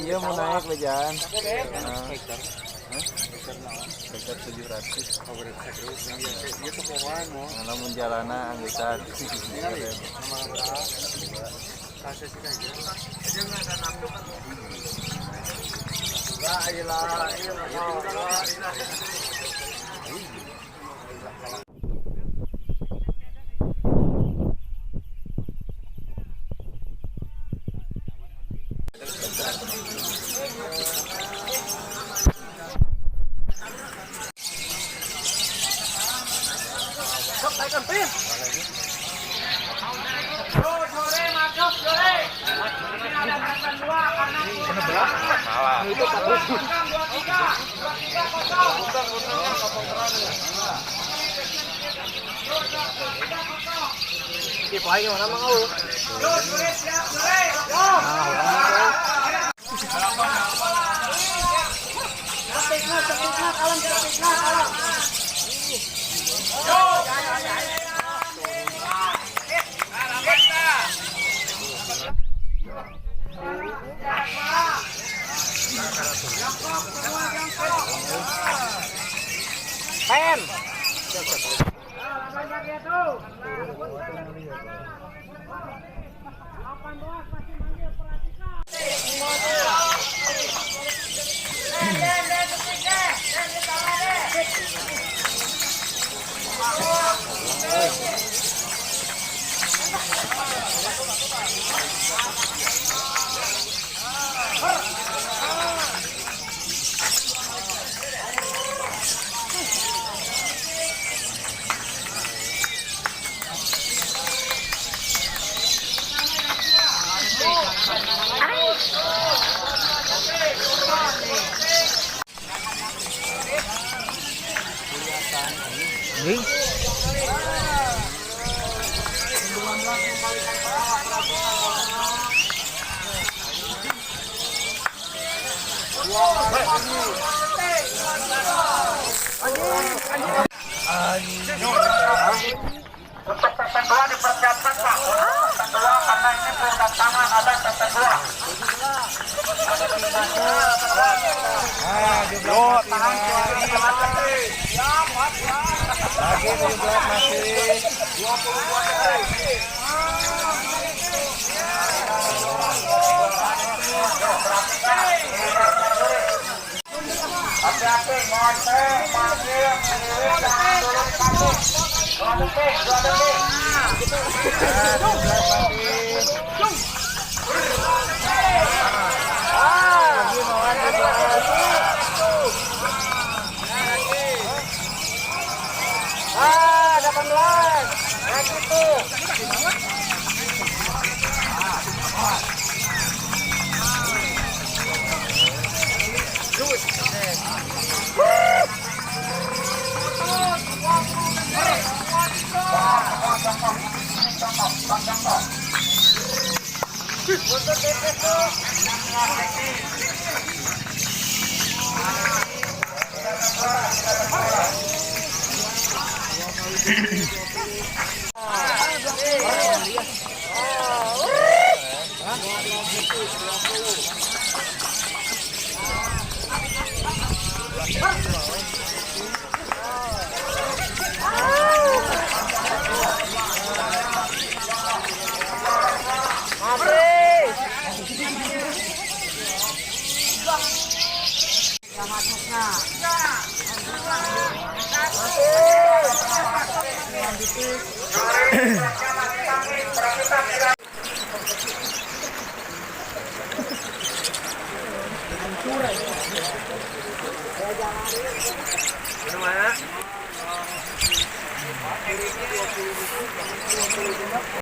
Iya mau naik bejan. Sekitar 700. Namun jalanan anggitan. Untuk pesan 2 dipersiapkan Pak. Pesan 2 karena ini perintah tangan ada pesan 2. Tahan Lagi 17 masih. 22 detik. Hati-hati, monte, panggil, mengirim, jangan dulu panik. 2 detik, 2 detik. 17 masih. Lagi mau 18. Nah gitu.